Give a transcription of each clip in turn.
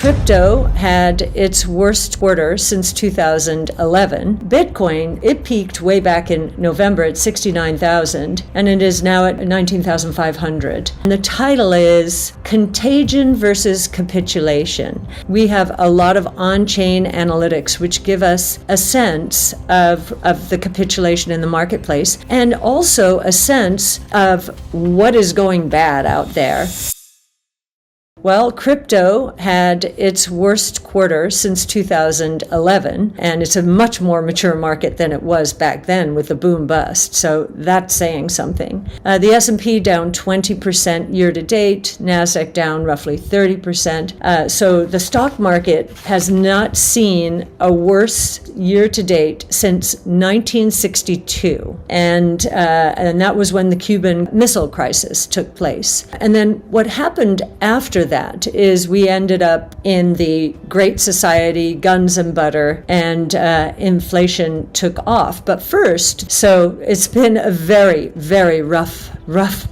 Crypto had its worst quarter since 2011. Bitcoin, it peaked way back in November at 69,000, and it is now at 19,500. And the title is Contagion versus Capitulation. We have a lot of on-chain analytics which give us a sense of the capitulation in the marketplace, and also a sense of what is going bad out there. Well, crypto had its worst quarter since 2011, and it's a much more mature market than it was back then with the boom bust. So that's saying something. The S&P down 20% year to date, NASDAQ down roughly 30%. So the stock market has not seen a worse year to date since 1962, and that was when the Cuban Missile Crisis took place. And then what happened after that is we ended up in the Great Society, guns and butter, and inflation took off. But first, so it's been a very, very rough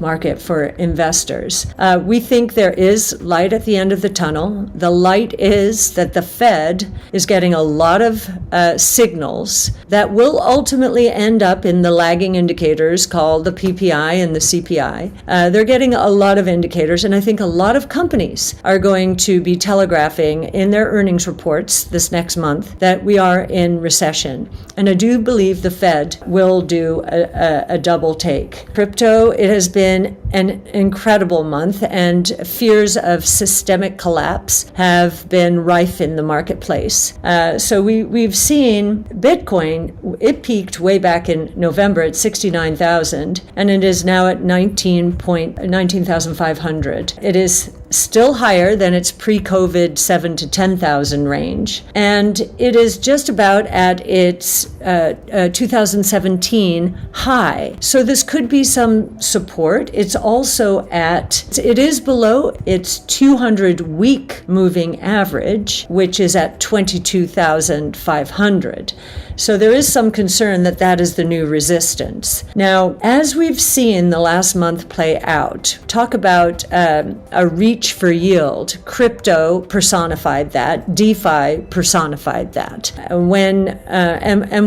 market for investors. We think there is light at the end of the tunnel. The light is that the Fed is getting a lot of signals that will ultimately end up in the lagging indicators called the PPI and the CPI. They're getting a lot of indicators, and I think a lot of companies are going to be telegraphing in their earnings reports this next month that we are in recession. And I do believe the Fed will do a double take. Crypto, it has been an incredible month, and fears of systemic collapse have been rife in the marketplace. So we've seen Bitcoin, it peaked way back in November at 69,000, and it is now at 19,500. It is still higher than its pre-COVID 7,000 to 10,000 range, and it is just about at its 2017 high. So this could be some support. It is below its 200-week moving average, which is at 22,500. So there is some concern that that is the new resistance. Now, as we've seen the last month play out, talk about a reach for yield. Crypto personified that. DeFi personified that. And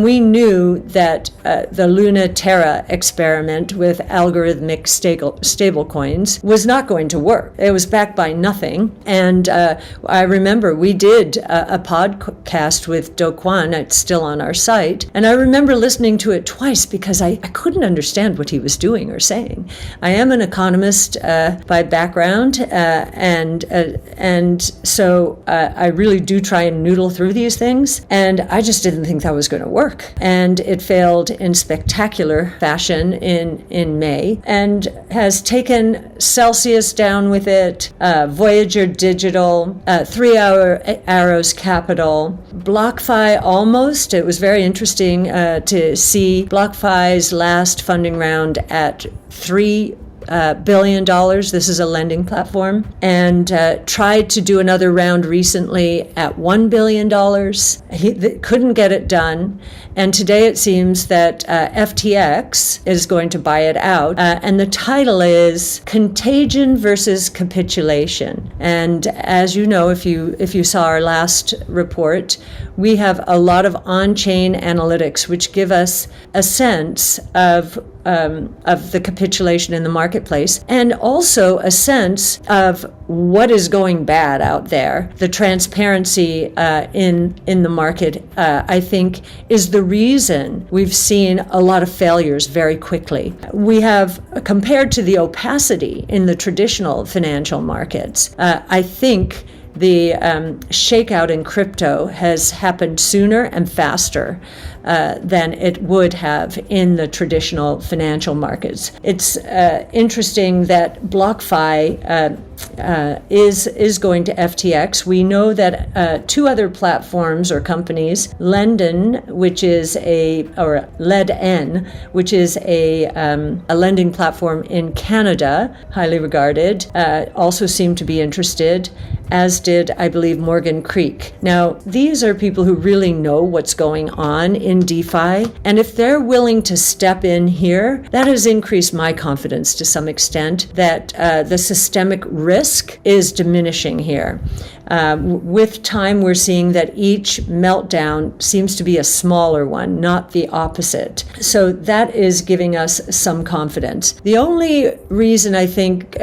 we knew that the Luna Terra experiment with algorithmic stablecoins was not going to work. It was backed by nothing. And I remember we did a podcast with Do Kwon. It's still on our site, and I remember listening to it twice because I couldn't understand what he was doing or saying. I am an economist by background, and so I really do try and noodle through these things, and I just didn't think that was going to work. And it failed in spectacular fashion in May, and has taken Celsius down with it, Voyager Digital, 3 Arrows Capital, BlockFi almost. It was very interesting to see BlockFi's last funding round at $3 billion. This is a lending platform, and tried to do another round recently at $1 billion. He couldn't get it done. And today it seems that FTX is going to buy it out. And the title is Contagion versus Capitulation. And as you know, if you saw our last report, we have a lot of on-chain analytics which give us a sense of the capitulation in the marketplace, and also a sense of what is going bad out there. The transparency in the market, I think, is the reason we've seen a lot of failures very quickly. We have, compared to the opacity in the traditional financial markets, I think the shakeout in crypto has happened sooner and faster than it would have in the traditional financial markets. It's interesting that BlockFi is going to FTX. We know that 2 other platforms or companies, LendN, which is LedN, which is a lending platform in Canada, highly regarded, also seem to be interested, as did, I believe, Morgan Creek. Now, these are people who really know what's going on in DeFi, and if they're willing to step in here, that has increased my confidence to some extent that the systemic risk is diminishing here. With time, we're seeing that each meltdown seems to be a smaller one, not the opposite. So that is giving us some confidence. The only reason I think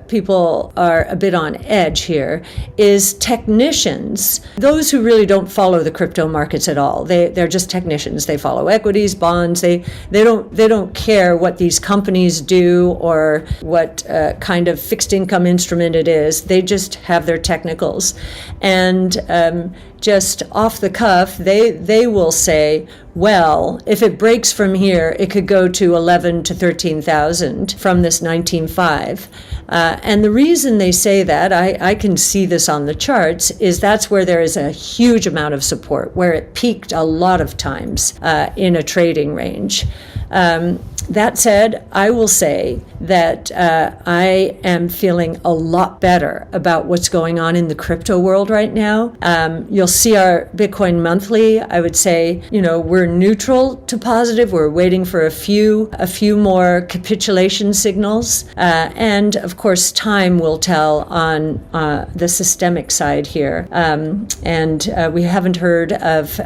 people are a bit on edge here is technicians, those who really don't follow the crypto markets at all. They're just technicians. They follow equities, bonds. They don't care what these companies do or what kind of fixed income instrument it is. They just have their technicals. And just off the cuff, they will say, well, if it breaks from here, it could go to 11 to 13,000 from this 19.5. And the reason they say that, I can see this on the charts, is that's where there is a huge amount of support, where it peaked a lot of times in a trading range. That said, I will say that I am feeling a lot better about what's going on in the crypto world right now. You'll see our Bitcoin monthly. I would say, we're neutral to positive. We're waiting for a few more capitulation signals. And of course, time will tell on the systemic side here. And we haven't heard of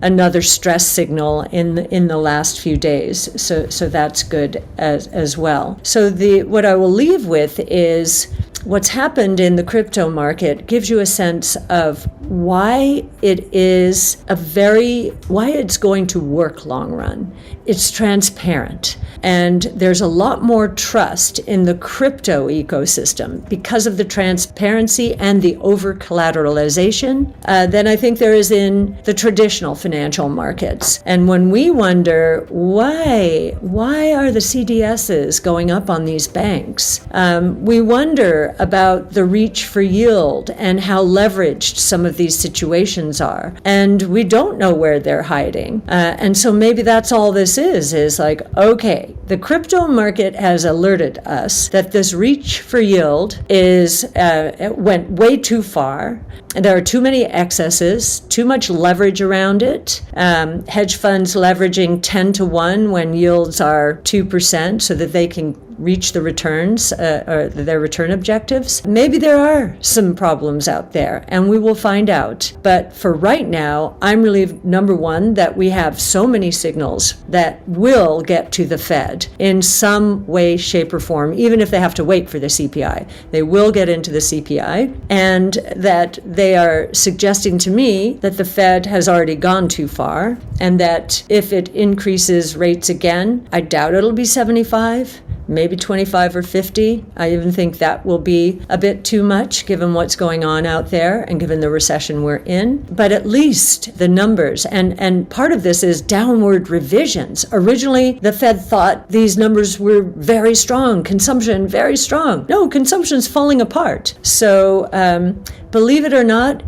another stress signal in the last few days. So that's good as well. So what I will leave with is what's happened in the crypto market gives you a sense of why it's going to work long run. It's transparent. And there's a lot more trust in the crypto ecosystem because of the transparency and the over-collateralization than I think there is in the traditional financial markets. And when we wonder, why are the CDSs going up on these banks? We wonder about the reach for yield and how leveraged some of these situations are. And we don't know where they're hiding. And so maybe that's all this is like, okay, the crypto market has alerted us that this reach for yield went way too far. There are too many excesses, too much leverage around it. Hedge funds leveraging 10 to 1 when yields are 2% so that they can reach the returns or their return objectives. Maybe there are some problems out there, and we will find out. But for right now, I'm relieved, number one, that we have so many signals that will get to the Fed in some way, shape, or form, even if they have to wait for the CPI. They will get into the CPI, and that they are suggesting to me that the Fed has already gone too far, and that if it increases rates again, I doubt it'll be 75. Maybe 25 or 50. I even think that will be a bit too much given what's going on out there and given the recession we're in. But at least the numbers, and part of this is downward revisions. Originally, the Fed thought these numbers were very strong, consumption very strong. No, consumption's falling apart. So believe it or not,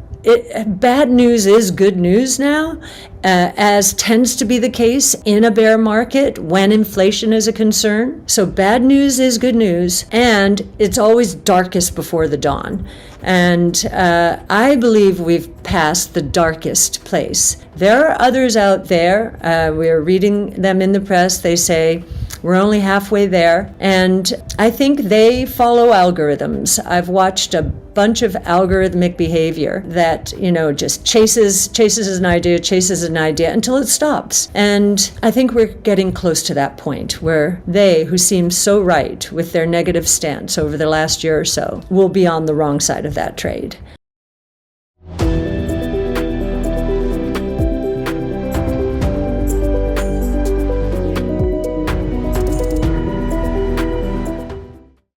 bad news is good news now, as tends to be the case in a bear market when inflation is a concern. So bad news is good news, and it's always darkest before the dawn. And I believe we've passed the darkest place. There are others out there. We're reading them in the press. They say, we're only halfway there. And I think they follow algorithms. I've watched a bunch of algorithmic behavior that, just chases an idea until it stops. And I think we're getting close to that point where they, who seem so right with their negative stance over the last year or so, will be on the wrong side of that trade.